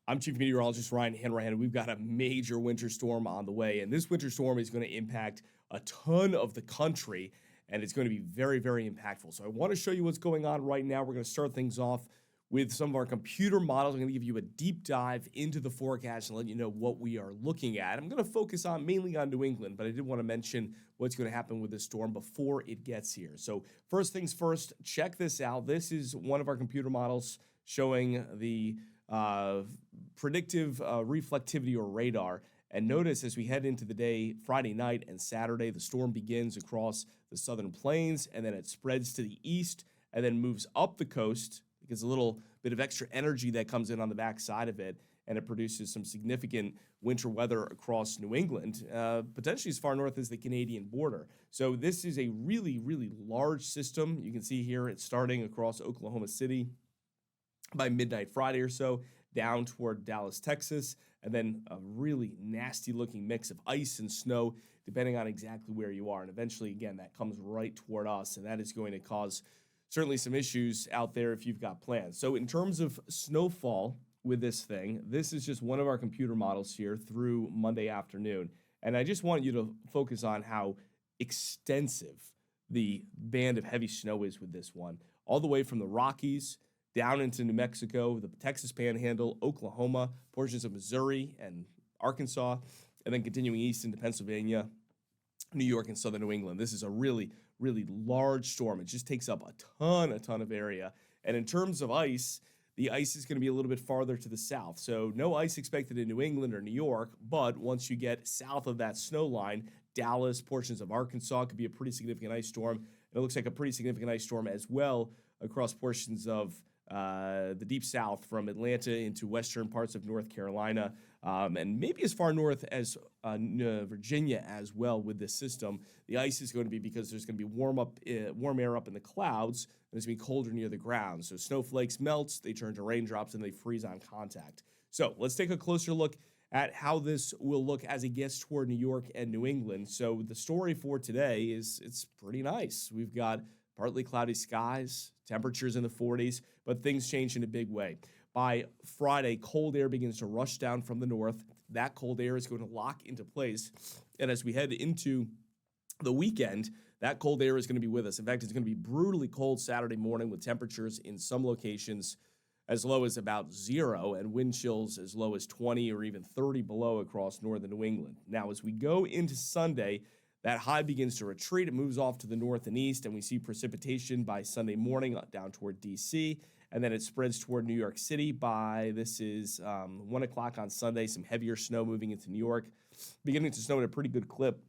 I'm Chief Meteorologist Ryan Hanrahan. We've got a major winter storm on the way, and this winter storm is going to impact a ton of the country, and it's going to be very, very impactful. So I want to show you what's going on right now. We're going to start things off with some of our computer models. I'm going to give you a deep dive into the forecast and let you know what we are looking at. I'm going to focus on mainly on New England, but I did want to mention what's going to happen with this storm before it gets here. So first things first, check this out. This is one of our computer models showing the predictive reflectivity or radar. And notice as we head into the day, Friday night and Saturday, the storm begins across the southern plains, and then it spreads to the east and then moves up the coast. It gets a little bit of extra energy that comes in on the backside of it, and it produces some significant winter weather across New England, potentially as far north as the Canadian border. So this is a really, really large system. You can see here it's starting across Oklahoma City by midnight Friday or so, down toward Dallas, Texas, and then a really nasty looking mix of ice and snow, depending on exactly where you are. And eventually, again, that comes right toward us, and that is going to cause certainly some issues out there if you've got plans. So in terms of snowfall with this thing, this is just one of our computer models here through Monday afternoon. And I just want you to focus on how extensive the band of heavy snow is with this one, all the way from the Rockies down into New Mexico, the Texas Panhandle, Oklahoma, portions of Missouri and Arkansas, and then continuing east into Pennsylvania, New York, and southern New England. This is a really, really large storm. It just takes up a ton of area. And in terms of ice, the ice is going to be a little bit farther to the south. So no ice expected in New England or New York, but once you get south of that snow line, Dallas, portions of Arkansas could be a pretty significant ice storm. And it looks like a pretty significant ice storm as well across portions of the deep south from Atlanta into western parts of North Carolina, and maybe as far north as Virginia as well with this system. The ice is going to be because there's going to be warm air up in the clouds, and it's going to be colder near the ground. So snowflakes melt, they turn to raindrops, and they freeze on contact. So let's take a closer look at how this will look as it gets toward New York and New England. So the story for today is it's pretty nice. We've got partly cloudy skies, temperatures in the 40s, but things change in a big way. By Friday, cold air begins to rush down from the north. That cold air is going to lock into place. And as we head into the weekend, that cold air is going to be with us. In fact, it's going to be brutally cold Saturday morning with temperatures in some locations as low as about 0 and wind chills as low as 20 or even 30 below across northern New England. Now, as we go into Sunday, that high begins to retreat. It moves off to the north and east, and we see precipitation by Sunday morning down toward D.C., and then it spreads toward New York City by, 1 o'clock on Sunday, some heavier snow moving into New York, beginning to snow at a pretty good clip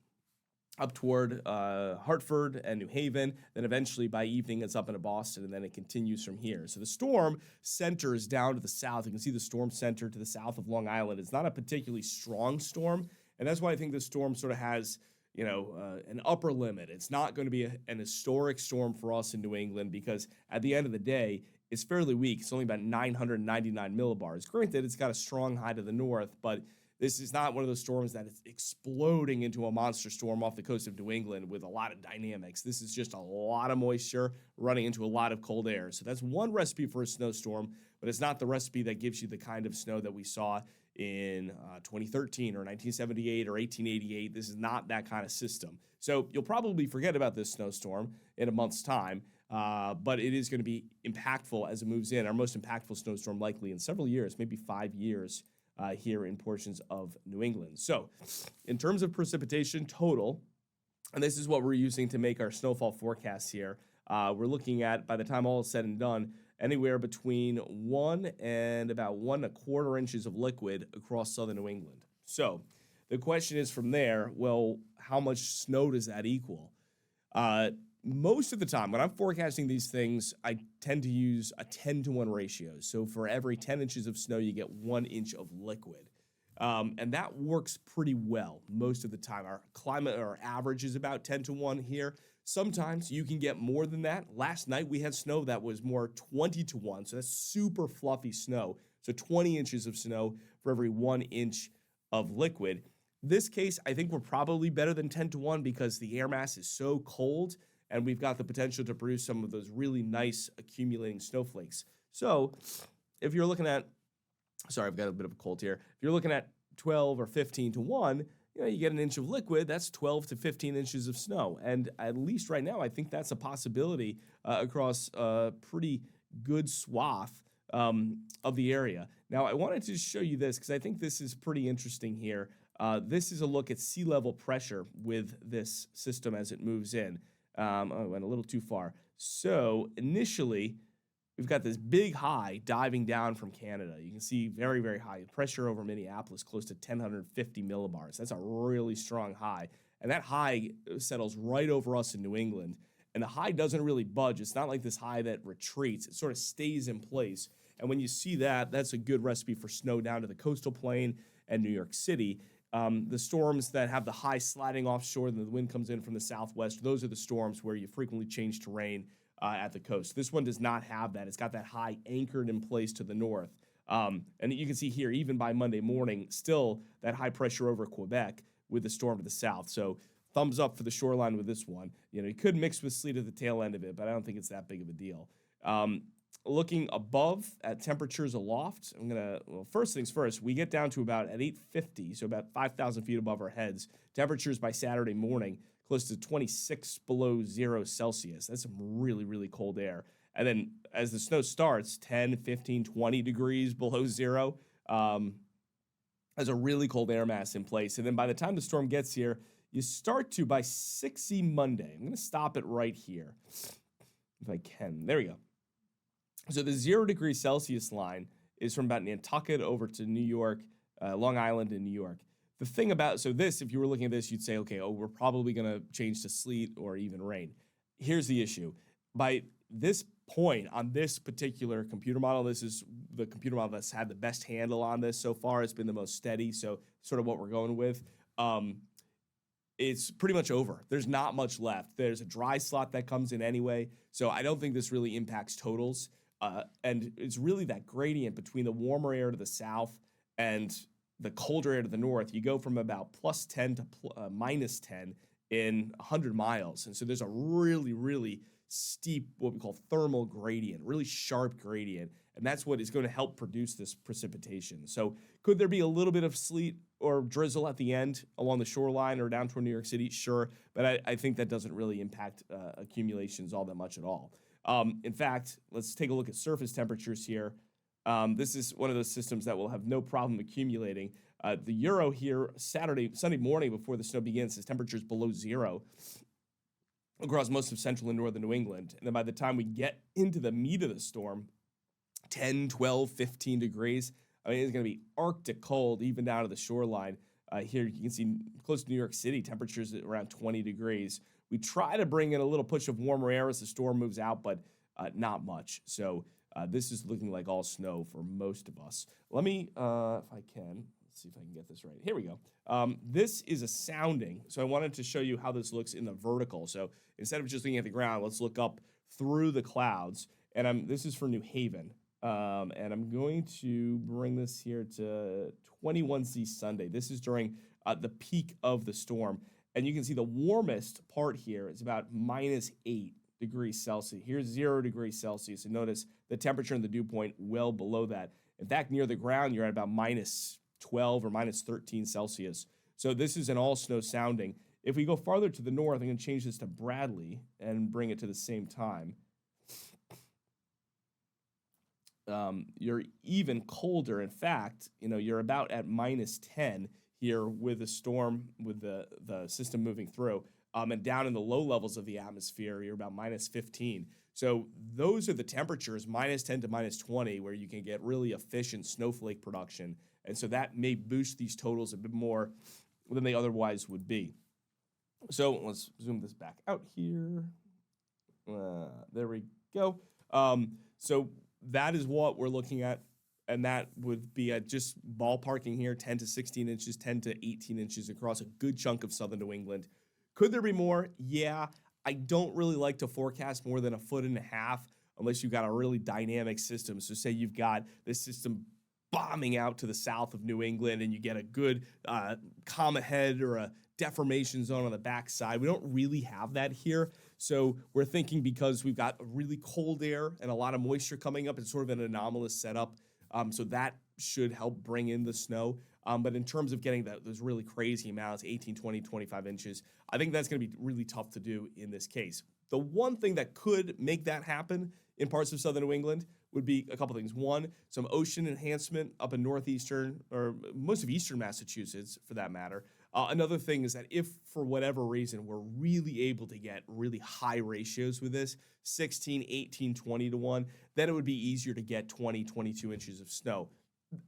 up toward Hartford and New Haven. Then eventually by evening, it's up into Boston, and then it continues from here. So the storm centers down to the south. You can see the storm center to the south of Long Island. It's not a particularly strong storm, and that's why I think this storm sort of has an upper limit. It's not going to be an historic storm for us in New England because at the end of the day, it's fairly weak. It's only about 999 millibars. Granted, it's got a strong high to the north, but this is not one of those storms that is exploding into a monster storm off the coast of New England with a lot of dynamics. This is just a lot of moisture running into a lot of cold air. So that's one recipe for a snowstorm, but it's not the recipe that gives you the kind of snow that we saw in 2013 or 1978 or 1888. This is not that kind of system. So you'll probably forget about this snowstorm in a month's time, but it is going to be impactful as it moves in. Our most impactful snowstorm likely in several years, maybe 5 years here in portions of New England. So in terms of precipitation total, and this is what we're using to make our snowfall forecasts here, we're looking at, by the time all is said and done, anywhere between 1 and about 1.25 inches of liquid across southern New England. So the question is from there, well, how much snow does that equal? Most of the time, when I'm forecasting these things, I tend to use a 10-to-1 ratio. So for every 10 inches of snow, you get 1 inch of liquid. And that works pretty well most of the time. Our climate, our average is about 10-to-1 here. Sometimes you can get more than that. Last night we had snow that was more 20-to-1, so that's super fluffy snow. So 20 inches of snow for every 1 inch of liquid. This case, I think we're probably better than 10-to-1 because the air mass is so cold, and we've got the potential to produce some of those really nice accumulating snowflakes. So if you're looking at Sorry, I've got a bit of a cold here. If you're looking at 12 or 15 to 1, you get an inch of liquid, that's 12 to 15 inches of snow. And at least right now, I think that's a possibility across a pretty good swath of the area. Now, I wanted to show you this because I think this is pretty interesting here. This is a look at sea level pressure with this system as it moves in. I went a little too far. So initially, we've got this big high diving down from Canada. You can see very, very high pressure over Minneapolis, close to 1,050 millibars. That's a really strong high. And that high settles right over us in New England. And the high doesn't really budge. It's not like this high that retreats. It sort of stays in place. And when you see that, that's a good recipe for snow down to the coastal plain and New York City. The storms that have the high sliding offshore and the wind comes in from the southwest, those are the storms where you frequently change terrain at the coast. This one does not have that. It's got that high anchored in place to the north. And you can see here, even by Monday morning, still that high pressure over Quebec with the storm to the south. So thumbs up for the shoreline with this one. You could mix with sleet at the tail end of it, but I don't think it's that big of a deal. Looking above at temperatures aloft, first things first, we get down to about at 850, so about 5,000 feet above our heads. Temperatures by Saturday morning, close to 26 below 0 Celsius. That's some really, really cold air. And then as the snow starts, 10, 15, 20 degrees below 0, has a really cold air mass in place. And then by the time the storm gets here, you start to, by 6 Monday, I'm going to stop it right here, if I can. There we go. So the 0 degree Celsius line is from about Nantucket over to New York, Long Island and New York. The thing about, so this, if you were looking at this, you'd say, okay, we're probably going to change to sleet or even rain. Here's the issue. By this point on this particular computer model, this is the computer model that's had the best handle on this so far. It's been the most steady, so sort of what we're going with. It's pretty much over. There's not much left. There's a dry slot that comes in anyway, so I don't think this really impacts totals. And it's really that gradient between the warmer air to the south and the colder air to the north. You go from about plus 10 to minus 10 in 100 miles. And so there's a really, really steep, what we call thermal gradient, really sharp gradient. And that's what is going to help produce this precipitation. So could there be a little bit of sleet or drizzle at the end along the shoreline or down toward New York City? Sure. But I think that doesn't really impact accumulations all that much at all. In fact, let's take a look at surface temperatures here. This is one of those systems that will have no problem accumulating. The Euro here, Sunday morning before the snow begins, says temperatures below 0 across most of central and northern New England. And then by the time we get into the meat of the storm, 10, 12, 15 degrees. I mean, it's going to be Arctic cold even down to the shoreline. Here you can see close to New York City, temperatures at around 20 degrees. We try to bring in a little push of warmer air as the storm moves out, but not much. So this is looking like all snow for most of us. Let me, if I can, let's see if I can get this right. Here we go. This is a sounding. So I wanted to show you how this looks in the vertical. So instead of just looking at the ground, let's look up through the clouds. And this is for New Haven. And I'm going to bring this here to 21C Sunday. This is during the peak of the storm. And you can see the warmest part here is about minus 8 degrees Celsius. Here's 0 degrees Celsius. And notice the temperature in the dew point well below that. In fact, near the ground, you're at about minus 12 or minus 13 Celsius. So this is an all snow sounding. If we go farther to the north, I'm going to change this to Bradley and bring it to the same time. You're even colder. In fact, you're about at minus 10 here with the storm, with the system moving through. And down in the low levels of the atmosphere, you're about minus 15. So those are the temperatures, minus 10 to minus 20, where you can get really efficient snowflake production. And so that may boost these totals a bit more than they otherwise would be. So let's zoom this back out here. There we go. So that is what we're looking at. And that would be at just ballparking here, 10 to 16 inches, 10 to 18 inches across a good chunk of southern New England. Could there be more? Yeah. I don't really like to forecast more than 1.5 feet unless you've got a really dynamic system. So say you've got this system bombing out to the south of New England and you get a good comma head or a deformation zone on the backside. We don't really have that here. So we're thinking because we've got really cold air and a lot of moisture coming up, it's sort of an anomalous setup. So that should help bring in the snow. But in terms of getting those really crazy amounts, 18, 20, 25 inches, I think that's going to be really tough to do in this case. The one thing that could make that happen in parts of southern New England would be a couple things. One, some ocean enhancement up in northeastern, or most of eastern Massachusetts for that matter. Another thing is that if for whatever reason we're really able to get really high ratios with this, 16, 18, 20 to 1, then it would be easier to get 20, 22 inches of snow.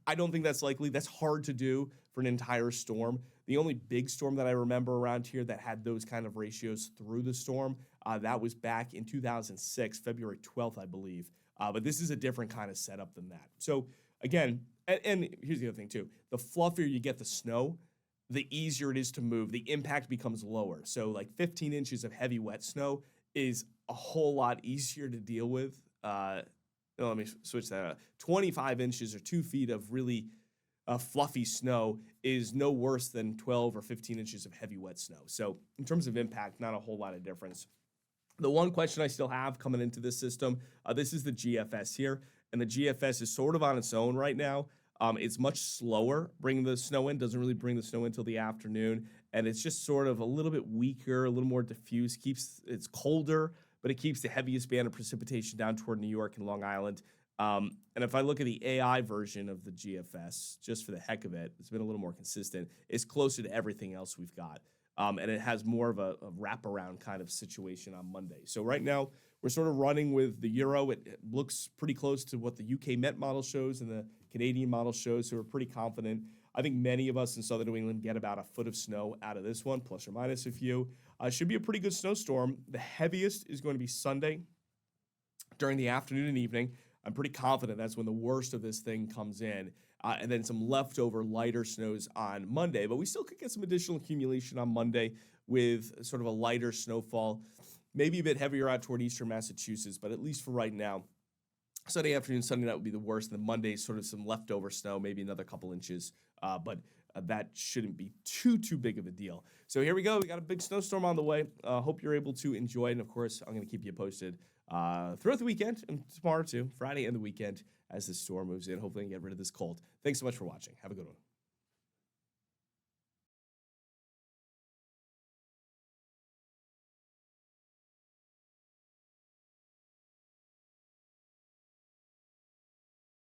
I don't think that's likely. That's hard to do for an entire storm. The only big storm that I remember around here that had those kind of ratios through the storm, that was back in 2006, February 12th, I believe. But this is a different kind of setup than that. So again, and here's the other thing too. The fluffier you get the snow, the easier it is to move. The impact becomes lower. So like 15 inches of heavy wet snow is a whole lot easier to deal with. Let me switch that up. 25 inches or 2 feet of really fluffy snow is no worse than 12 or 15 inches of heavy wet snow. So in terms of impact, not a whole lot of difference. The one question I still have coming into this system, this is the GFS here, and the GFS is sort of on its own right now. It's much slower bringing the snow in, doesn't really bring the snow in until the afternoon, and it's just sort of a little bit weaker, a little more diffuse, it's colder, but it keeps the heaviest band of precipitation down toward New York and Long Island. And if I look at the AI version of the GFS, just for the heck of it, it's been a little more consistent. It's closer to everything else we've got. And it has more of a wraparound kind of situation on Monday. So right now, we're sort of running with the Euro. It looks pretty close to what the UK Met model shows and the Canadian model shows, so we're pretty confident. I think many of us in southern New England get about a foot of snow out of this one, plus or minus a few. Should be a pretty good snowstorm. The heaviest is going to be Sunday during the afternoon and evening. I'm pretty confident that's when the worst of this thing comes in. And then some leftover lighter snows on Monday. But we still could get some additional accumulation on Monday with sort of a lighter snowfall. Maybe a bit heavier out toward eastern Massachusetts, but at least for right now, Sunday afternoon, Sunday night would be the worst. And then Monday, sort of some leftover snow, maybe another couple inches. But that shouldn't be too big of a deal. So here we go. We got a big snowstorm on the way. Hope you're able to enjoy it. And of course, I'm going to keep you posted throughout the weekend and tomorrow too, Friday and the weekend, as this storm moves in. Hopefully, I can get rid of this cold. Thanks so much for watching. Have a good one.